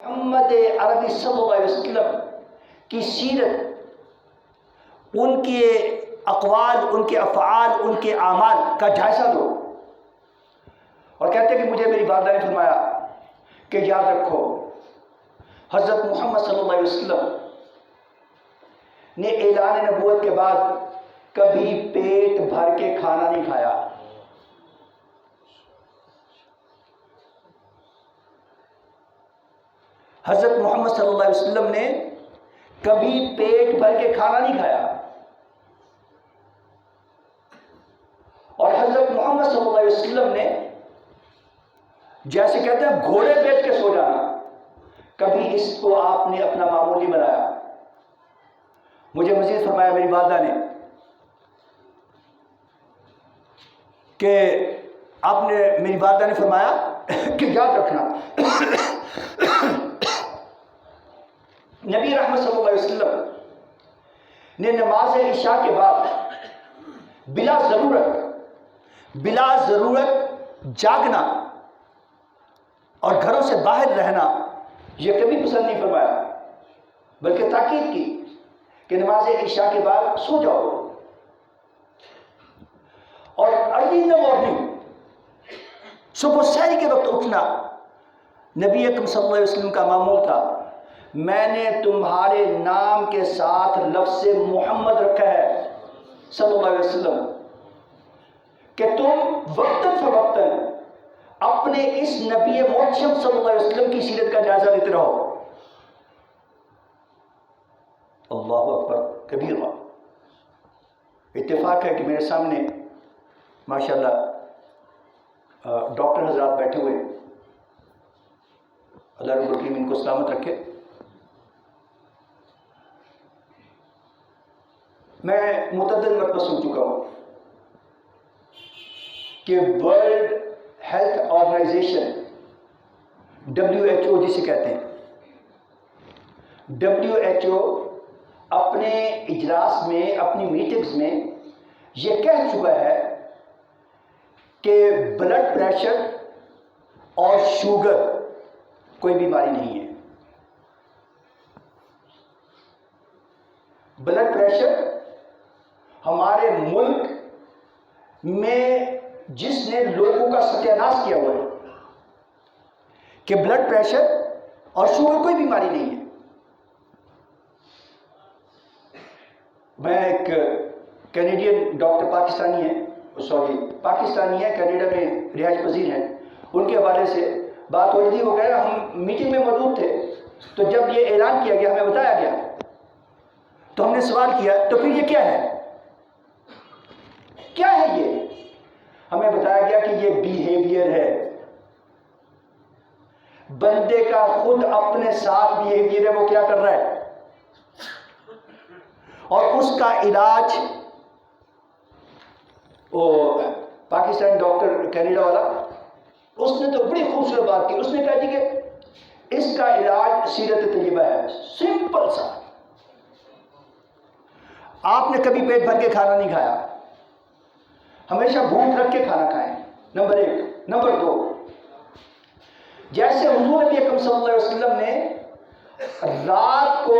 محمد عربی صلی اللہ علیہ وسلم کی سیرت، ان کے اقوال، ان کے افعال، ان کے اعمال کا جائزہ دو۔ اور کہتے ہیں کہ مجھے میری والدہ نے فرمایا کہ یاد رکھو حضرت محمد صلی اللہ علیہ وسلم نے اعلان نبوت کے بعد کبھی پیٹ بھر کے کھانا نہیں کھایا۔ حضرت محمد صلی اللہ علیہ وسلم نے کبھی پیٹ بھر کے کھانا نہیں کھایا، اور حضرت محمد صلی اللہ علیہ وسلم نے جیسے کہتے ہیں گھوڑے بیچ کے سو جانا، کبھی اس کو آپ نے اپنا معمول نہیں بنایا۔ مجھے مزید فرمایا میری والدہ نے کہ آپ نے، میری والدہ نے فرمایا کہ یاد رکھنا نبی رحمت صلی اللہ علیہ وسلم نے نماز عشاء کے بعد بلا ضرورت جاگنا اور گھروں سے باہر رہنا یہ کبھی پسند نہیں فرمایا، بلکہ تاکید کی کہ نماز عشاء کے بعد سو جاؤ، اور ارلی ان دا مارننگ صبح سحری کے وقت اٹھنا نبی اکرم صلی اللہ علیہ وسلم کا معمول تھا۔ میں نے تمہارے نام کے ساتھ لفظ محمد رکھا ہے صلی اللہ علیہ وسلم کہ تم وقتاً فوقتاً اپنے اس نبی محتشم صلی اللہ علیہ وسلم کی سیرت کا جائزہ لیتے رہو۔ اللہ اکبر کبیرہ۔ اتفاق ہے کہ میرے سامنے ماشاءاللہ ڈاکٹر حضرات بیٹھے ہوئے، اللہ رب العالمین ان کو سلامت رکھے۔ میں متعدد مرتبہ سن چکا ہوں کہ ورلڈ ہیلتھ آرگنائزیشن WHO جسے کہتے ہیں، WHO اپنے اجلاس میں، اپنی میٹنگز میں یہ کہہ چکا ہے کہ بلڈ پریشر اور شوگر کوئی بیماری نہیں ہے۔ بلڈ پریشر ہمارے ملک میں جس نے لوگوں کا ستیہ ناش کیا ہوا ہے کہ بلڈ پریشر اور شوگر کوئی بیماری نہیں ہے۔ میں ایک کینیڈین ڈاکٹر پاکستانی ہے، کینیڈا میں رہائش پذیر ہیں، ان کے حوالے سے بات ہو رہی ہو گیا، ہم میٹنگ میں موجود تھے، تو جب یہ اعلان کیا گیا، ہمیں بتایا گیا، تو ہم نے سوال کیا تو پھر یہ کیا ہے؟ کیا ہے یہ؟ ہمیں بتایا گیا کہ یہ بیہیویئر ہے، بندے کا خود اپنے ساتھ بیہیویئر ہے، وہ کیا کر رہا ہے، اور اس کا علاج وہ پاکستانی ڈاکٹر کینیڈا والا، اس نے تو بڑی خوبصورت بات کی، اس نے کہا جی کہ اس کا علاج سیرت طیبہ ہے، سمپل سا، آپ نے کبھی پیٹ بھر کے کھانا نہیں کھایا، ہمیشہ بھوک رکھ کے کھانا کھائیں، نمبر 1۔ نمبر 2، جیسے حضور نبی اکرم صلی اللہ علیہ وسلم نے رات کو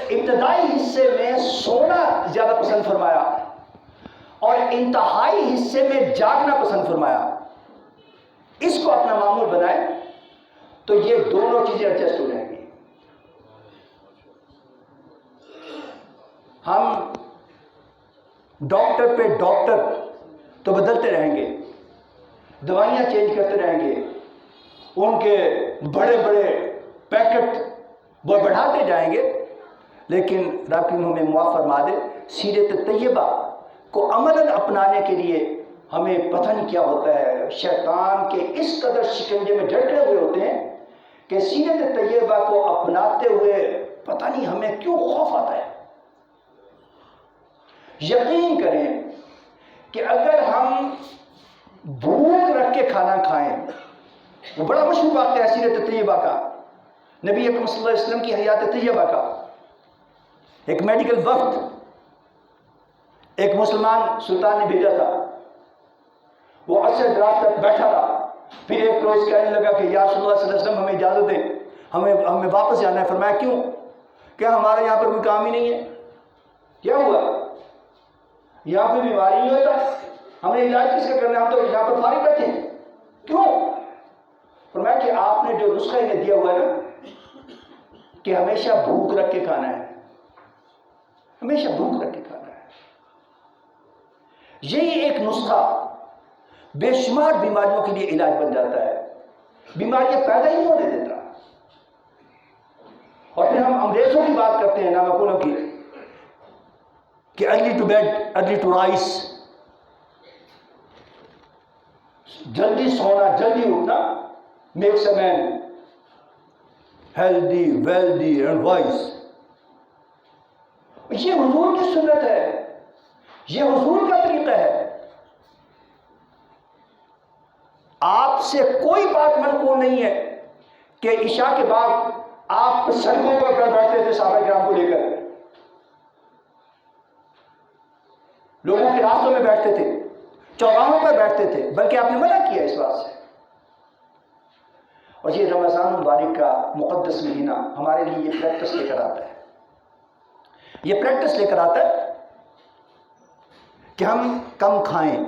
ابتدائی حصے میں سونا زیادہ پسند فرمایا اور انتہائی حصے میں جاگنا پسند فرمایا، اس کو اپنا معمول بنائیں تو یہ دونوں چیزیں ایڈجسٹ ہو جائیں گی۔ ہم ڈاکٹر پہ ڈاکٹر تو بدلتے رہیں گے، دوائیاں چینج کرتے رہیں گے، ان کے بڑے بڑے پیکٹ وہ بڑھاتے جائیں گے، لیکن رب کی ہمیں معاف فرما دے، سیرت طیبہ کو عملاً اپنانے کے لیے ہمیں پتہ نہیں کیا ہوتا ہے، شیطان کے اس قدر شکنجے میں ڈٹے ہوئے ہوتے ہیں کہ سیرت طیبہ کو اپناتے ہوئے پتہ نہیں ہمیں کیوں خوف آتا ہے۔ یقین کریں کہ اگر ہم بھوک رکھ کے کھانا کھائیں، وہ بڑا مشہور واقعہ ہے سیرت طیبہ کا، نبی اکرم صلی اللہ علیہ وسلم کی حیات طیبہ کا۔ ایک میڈیکل وفد ایک مسلمان سلطان نے بھیجا تھا، وہ عصر رات تک بیٹھا رہا، پھر ایک روز کہنے لگا کہ یا رسول اللہ صلی اللہ علیہ وسلم ہمیں اجازت دیں، ہمیں واپس جانا ہے. فرمایا کیوں؟ کیا ہمارا یہاں پر کوئی کام ہی نہیں ہے؟ کیا ہوا؟ یہاں پہ بیماری نہیں ہوتا؟ ہمیں علاج کس کا کرنا ہے؟ ہم تو یہاں پر فارغ بیٹھے ہیں. کیوں؟ فرمایا کہ آپ نے جو نسخہ انہیں دیا ہوا ہے نا کہ ہمیشہ بھوک رکھ کے کھانا ہے، ہمیشہ بھوک رکھ کے کھانا ہے. یہی ایک نسخہ بے شمار بیماریوں کے لیے علاج بن جاتا ہے. بیماریاں پیدا ہی نہیں ہونے دیتا. اور پھر ہم انگریزوں کی بات کرتے ہیں نامکونوں کی کہ early to bed early to rise, جلدی سونا جلدی اٹھنا makes a man healthy wealthy and wise. یہ حضور کی سنت ہے، یہ حضور کا طریقہ ہے. آپ سے کوئی بات منقول نہیں ہے کہ عشاء کے بعد آپ سڑکوں پر بیٹھتے تھے صحابہ کرام کو لے کر، لوگوں کے راستوں میں بیٹھتے تھے، چوراہوں پر بیٹھتے تھے، بلکہ آپ نے منع کیا اس بات سے. اور یہ رمضان مبارک کا مقدس مہینہ ہمارے لیے یہ پریکٹس لے کر آتا ہے، یہ پریکٹس لے کر آتا ہے کہ ہم کم کھائیں.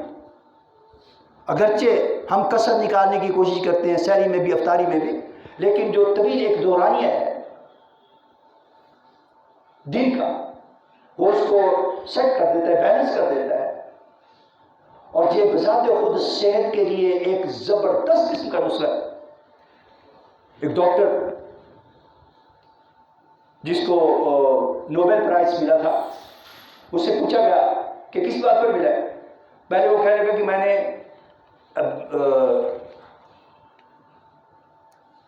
اگرچہ ہم کسر نکالنے کی کوشش کرتے ہیں سحری میں بھی افطاری میں بھی، لیکن جو طویل ایک دورانیہ ہے دن کا، وہ اس کو سیٹ کر دیتا ہے، بیلنس کر دیتا ہے. اور یہ بذات خود صحت کے لیے ایک زبردست قسم کا نسخہ ہے. ایک ڈاکٹر جس کو نوبل پرائز ملا تھا، اس سے پوچھا گیا کہ کس بات پر ملا ہے. پہلے وہ کہنے لگا کہ میں نے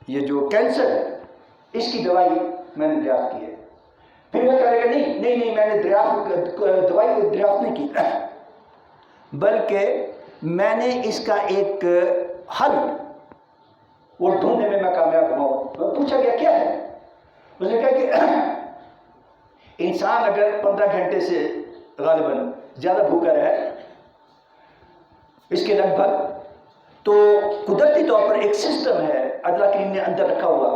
یہ جو کینسر ہے اس کی دوائی میں نے دریافت کی ہے. پھر وہ کہنے لگا نہیں میں نے دوائی دریافت نہیں کی، بلکہ میں نے اس کا ایک حل وہ ڈھونڈنے میں کامیاب ہوا. پوچھا گیا کیا ہے؟ اس نے کہا کہ انسان اگر 15 گھنٹے سے غالباً زیادہ بھوکا رہے، اس کے لگ بھگ، تو قدرتی طور پر ایک سسٹم ہے اللہ کریم نے اندر رکھا ہوا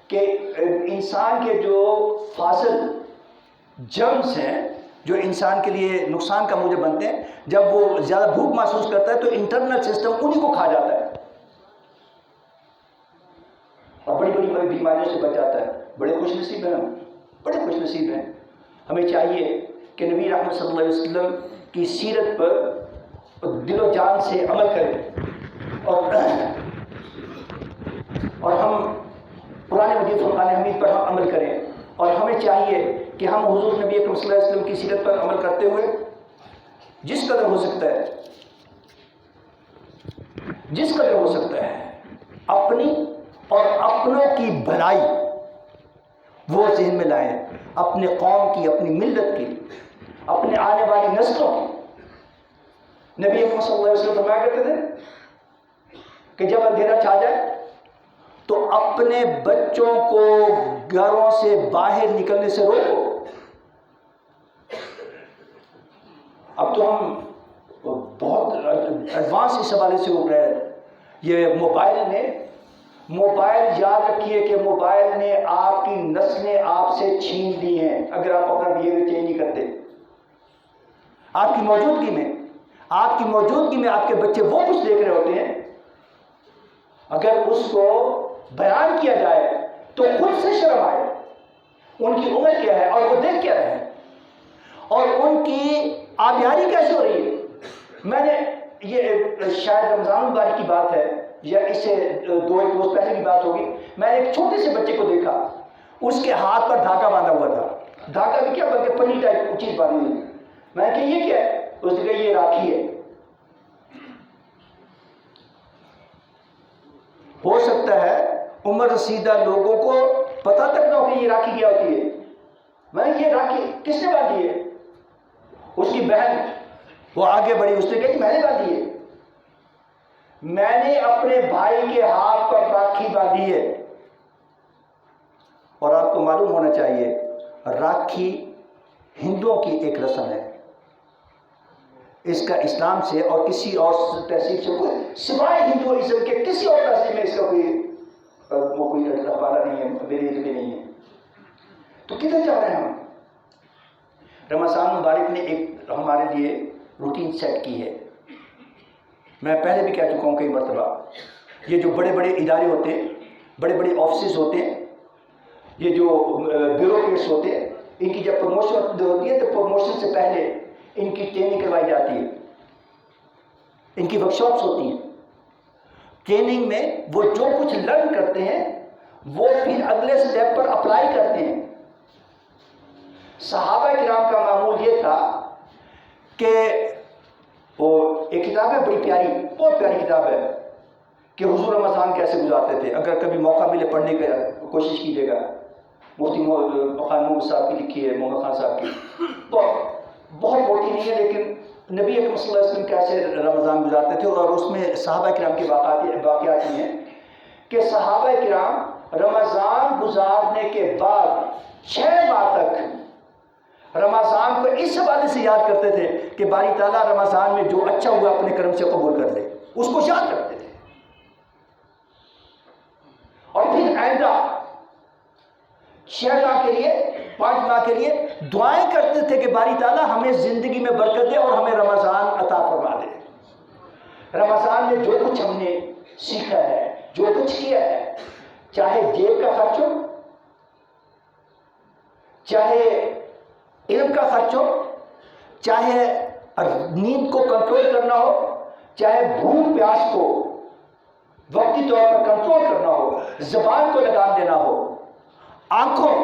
کہ انسان کے جو فاضل جرمز ہیں جو انسان کے لیے نقصان کا موجب بنتے ہیں، جب وہ زیادہ بھوک محسوس کرتا ہے تو انٹرنل سسٹم انہی کو کھا جاتا ہے اور بڑی بڑی بیماریوں سے بچ جاتا ہے. بڑے خوش نصیب ہیں ہم، بڑے خوش نصیب ہیں. ہمیں چاہیے کہ نبی رحمت صلی اللہ علیہ وسلم کی سیرت پر دل و جان سے عمل کریں اور ہم قرآن مجید فرقان حمید پر ہم عمل کریں. اور ہمیں چاہیے کہ ہم حضور نبی اکرم صلی اللہ علیہ وسلم کی سیرت پر عمل کرتے ہوئے جس قدر ہو سکتا ہے اپنی اور اپنوں کی بھلائی وہ ذہن میں لائیں، اپنے قوم کی، اپنی ملت کی، اپنے آنے والی نسلوں کی. نبی اکرم صلی اللہ علیہ وسلم فرمایا کرتے تھے کہ جب اندھیرا چھا جائے تو اپنے بچوں کو گھروں سے باہر نکلنے سے روکو. اب تو ہم بہت ایڈوانس اس حوالے سے ہو رہے ہیں. یہ موبائل یاد رکھیے کہ موبائل نے آپ کی نسلیں آپ سے چھین لی ہیں اگر آپ اپنا بیہیویئر چینج نہیں کرتے. آپ کی موجودگی میں آپ کے بچے وہ کچھ دیکھ رہے ہوتے ہیں، اگر اس کو بیان کیا جائے تو خود سے شرم آئے. ان کی عمر کیا ہے اور وہ دیکھ کیا رہے ہیں اور ان کی آبیاری کیسے ہو رہی ہے. میں نے یہ شاید رمضان مبارک کی بات ہے یا اس سے 2-1 روز پہلے کی بات ہوگی، میں نے ایک چھوٹے سے بچے کو دیکھا، اس کے ہاتھ پر دھاگا باندھا ہوا تھا. دھاگا بھی کیا بلکہ پنی ٹائپ چیز باندھی ہوئی. میں نے کہا یہ کیا ہے؟ اس نے کہا یہ راکھی ہے. ہو سکتا ہے عمر رسیدہ لوگوں کو پتہ تک نہ ہو کہ یہ راکھی کیا ہوتی ہے. میں نے یہ راکھی کس نے باندھی ہے؟ اس کی بہن وہ آگے بڑھی، اس نے کہا کہ میں نے باندھی ہے. میں نے اپنے بھائی کے ہاتھ پر راکھی باندھی ہے. اور آپ کو معلوم ہونا چاہیے راکھی ہندوؤں کی ایک رسم ہے. اس کا اسلام سے اور کسی اور تہذیب سے کوئی، سوائے ہندوازم کے کسی اور تہذیب میں اس کا کوئی وہ کوئی ہمارا نہیں ہے، میری علم نہیں ہے. تو کدھر جا رہے ہیں ہم؟ رمضان مبارک نے ایک ہمارے لیے روٹین سیٹ کی ہے. میں پہلے بھی کہہ چکا ہوں کئی مرتبہ، یہ جو بڑے بڑے ادارے ہوتے ہیں، بڑے بڑے آفسز ہوتے ہیں، یہ جو بیوروکریٹس ہوتے ہیں، ان کی جب پروموشن ہوتی ہے تو پروموشن سے پہلے ان کی ٹریننگ کروائی جاتی ہے، ان کی ورکشاپس ہوتی ہیں. ٹریننگ میں وہ جو کچھ لرن کرتے ہیں وہ پھر اگلے سٹیپ پر اپلائی کرتے ہیں. صحابہ کرام کا معمول یہ تھا کہ وہ ایک کتاب ہے بڑی پیاری، بہت پیاری کتاب ہے کہ حضور رمضان کیسے گزارتے تھے. اگر کبھی موقع ملے پڑھنے کی کوشش کیجیے گا. مفتی خان محمد صاحب کی لکھی ہے، محمد خان صاحب کی. بہت موٹی نہیں ہے، لیکن نبی اکرم صلی اللہ علیہ وسلم کیسے رمضان گزارتے تھے، اور اس میں صحابہ کرام کے واقعات یہ ہیں کہ صحابہ کرام رمضان گزارنے کے بعد 6 ماہ تک رمضان کو اس حوالے سے یاد کرتے تھے کہ باری تعالیٰ رمضان میں جو اچھا ہوا اپنے کرم سے قبول کر لے، اس کو یاد کرتے تھے. اور پھر آئندہ 6 ماہ کے لیے، 5 ماہ کے لیے دعائیں کرتے تھے کہ باری تعالیٰ ہمیں زندگی میں برکت دے اور ہمیں رمضان عطا فرما دے. رمضان میں جو کچھ ہم نے سیکھا ہے، جو کچھ کیا ہے، چاہے جیب کا خرچ ہو، چاہے علم کا خرچ ہو، چاہے نیند کو کنٹرول کرنا ہو، چاہے بھوک پیاس کو وقتی طور پر کنٹرول کرنا ہو، زبان کو لگام دینا ہو، آنکھوں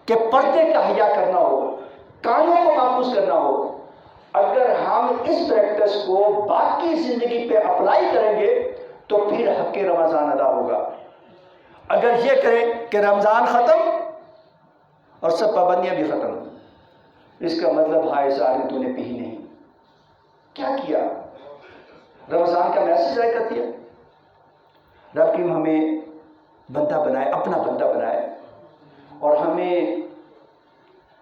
کے پردے کا حیا کرنا ہو، کانوں کو محفوظ کرنا ہو، اگر ہم اس پریکٹس کو باقی زندگی پہ اپلائی کریں گے تو پھر حق رمضان ادا ہوگا. اگر یہ کریں کہ رمضان ختم اور سب پابندیاں بھی ختم، اس کا مطلب ہائے ظالم تو نے پی ہی نہیں. کیا کیا؟ رمضان کا میسج ضائع کر دیا. رب کریم ہمیں بندہ بنائے، اپنا بندہ بنائے، اور ہمیں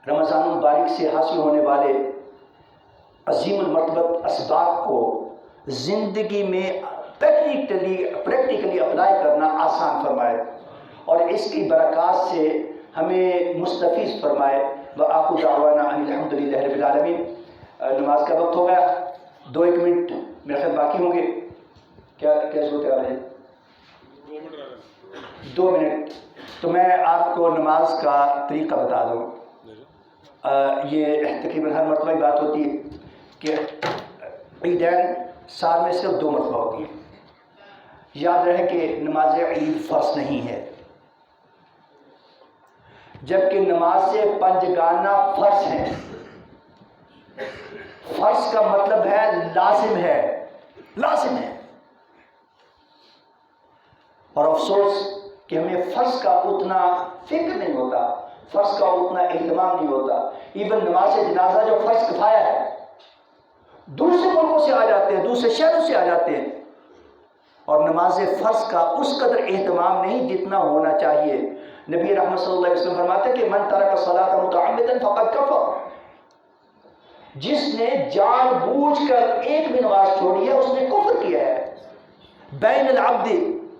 رمضان المبارک سے حاصل ہونے والے عظیم المرتبت اسباب کو زندگی میں پریکٹیکلی اپلائی کرنا آسان فرمائے، اور اس کی برکات سے ہمیں مستفیض فرمائے. وآخر دعوانا ان الحمد للہ رب العالمین. نماز کا وقت ہو گیا، 2-1 منٹ میرے خیال باقی ہوں گے. کیا صورت ہے؟ 2 منٹ. تو میں آپ کو نماز کا طریقہ بتا دوں. یہ تقریباً ہر مرتبہ بات ہوتی ہے کہ عیدین سال میں صرف 2 مرتبہ ہوتی ہیں. یاد رہے کہ نماز عید فرض نہیں ہے، جبکہ نماز پنجگانہ فرض ہے. فرض کا مطلب ہے لازم ہے، لازم ہے. اور افسوس کہ ہمیں فرض کا اتنا فکر نہیں ہوتا، فرض کا اتنا اہتمام نہیں ہوتا. ایون نماز جنازہ جو فرض کفایہ ہے، دوسرے ملکوں سے آ جاتے ہیں، دوسرے شہروں سے آ جاتے ہیں، اور نماز فرض کا اس قدر اہتمام نہیں جتنا ہونا چاہیے. نبی رحمت صلی اللہ علیہ وسلم فرماتے ہیں کہ من ترک الصلاۃ متعمدا فقد کفر. جس نے جان بوجھ کر ایک بھی نماز چھوڑی ہے اس نے کفر کیا ہے. بین العبد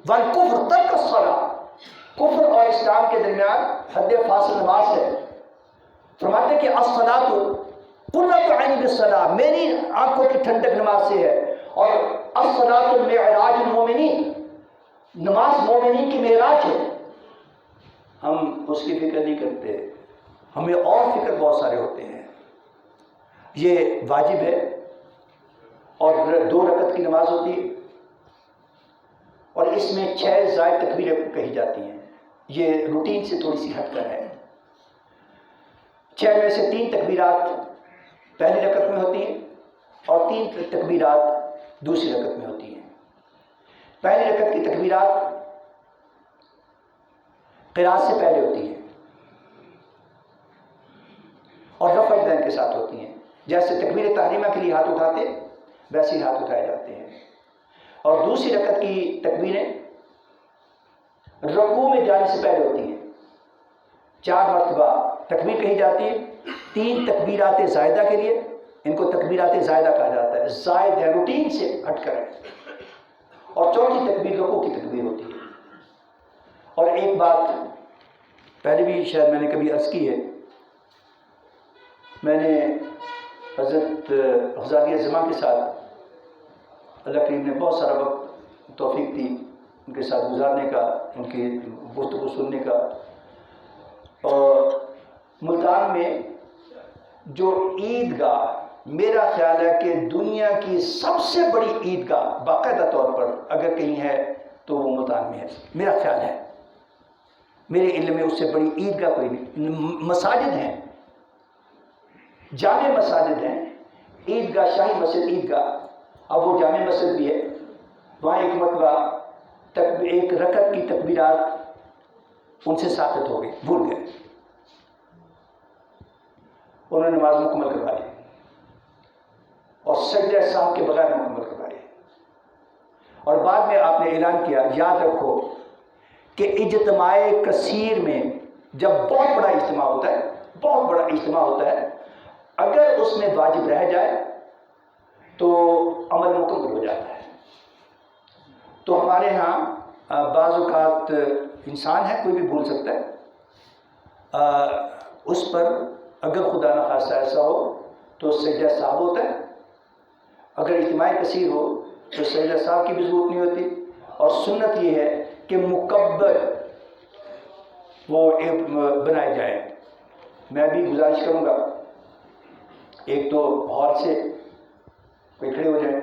والکفر ترک الصلاۃ. کفر اور اسلام کے درمیان حد فاصل نماز ہے. فرماتے ہیں کہ الصلاۃ قرۃ عین بالصلاۃ، میری آنکھوں کی ٹھنڈک نماز سے ہے. اور الصلاۃ معراج المومنین، نماز مومنین کی معراج ہے. ہم اس کی فکر نہیں کرتے، ہمیں اور فکر بہت سارے ہوتے ہیں. یہ واجب ہے، اور 2 رکعت کی نماز ہوتی ہے، اور اس میں 6 زائد تکبیریں کہی جاتی ہیں. یہ روٹین سے تھوڑی سی ہٹ کر ہے. 6 میں سے 3 تکبیرات پہلی رکعت میں ہوتی ہیں اور 3 تکبیرات دوسری رکعت میں ہوتی ہیں. پہلی رکعت کی تکبیرات قراءت سے پہلے ہوتی ہیں اور رفع یدین کے ساتھ ہوتی ہیں. جیسے تکبیر تحریمہ کے لیے ہاتھ اٹھاتے ویسے ہی ہاتھ اٹھائے جاتے ہیں. اور دوسری رکعت کی تکبیریں رکوع میں جانے سے پہلے ہوتی ہیں. 4 مرتبہ تکبیر کہی جاتی ہے. 3 تکبیرات زائدہ کے لیے، ان کو تکبیرات زائدہ کہا جاتا ہے، زائد ہے، روٹین سے ہٹ کر ہے. اور 4تھی تکبیر رکوع کی تکبیر ہوتی ہے. اور ایک بات پہلے بھی شاید میں نے کبھی عرض کی ہے، میں نے حضرت غزالی اعظم کے ساتھ اللہ کریم نے بہت سارا وقت توفیق دی ان کے ساتھ گزارنے کا، ان کی گفتگو سننے کا، اور ملتان میں جو عیدگاہ میرا خیال ہے کہ دنیا کی سب سے بڑی عیدگاہ باقاعدہ طور پر اگر کہیں ہے تو وہ ملتان میں ہے، میرا خیال ہے، میرے علم میں اس سے بڑی عیدگاہ کوئی نہیں۔ مساجد ہیں، جامع مساجد ہیں، عیدگاہ شاہی مسجد عیدگاہ، اب وہ جامع مسجد بھی ہے، وہاں ایک مرتبہ ایک رکعت کی تکبیرات ان سے ساقط ہو گئی، بھول گئے، انہوں نے نماز مکمل کروا لی اور سجدہ سہو کے بغیر مکمل کروا لی، اور بعد میں آپ نے اعلان کیا یاد رکھو کہ اجتماع کثیر میں جب بہت بڑا اجتماع ہوتا ہے، بہت بڑا اجتماع ہوتا ہے، اگر اس میں واجب رہ جائے تو عمل مکمل ہو جاتا ہے۔ تو ہمارے ہاں بعض اوقات انسان ہے، کوئی بھی بھول سکتا ہے، اس پر اگر خدا نخواستہ ایسا ہو تو سجدہ سہو ہوتا ہے، اگر اجتماع کثیر ہو تو سجدہ سہو کی بھی ضرورت نہیں ہوتی، اور سنت یہ ہے کہ مکبر وہ بنائے جائیں۔ میں بھی گزارش کروں گا، ایک تو ہال سے کوئی کھڑے ہو جائیں،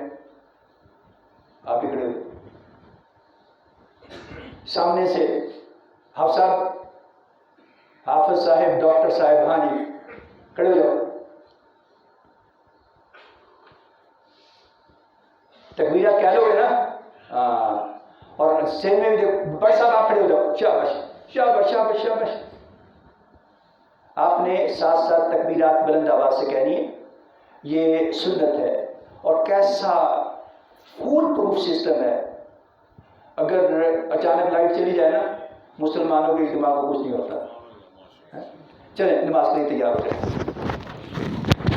آپ بھی کھڑے ہو، سامنے سے حافظ صاحب، حافظ صاحب، ڈاکٹر صاحب، ہاں جی کھڑے ہو جاؤ، تکبیرات کہہ لو گے نا، ہاں، اور سین میں بھی دیکھو، بھائی صاحب آپ کھڑے ہو جاؤ، شاباش شاباش شاباش شاباش، آپ نے ساتھ ساتھ تکبیرات بلند آواز سے کہنی ہے، یہ سنت ہے، اور کیسا فول پروف سسٹم ہے، اگر اچانک لائٹ چلی جائے نا مسلمانوں کے اجتماع کو کچھ نہیں ہوتا۔ چلیں نماز کے لیے تیار ہو جائیں۔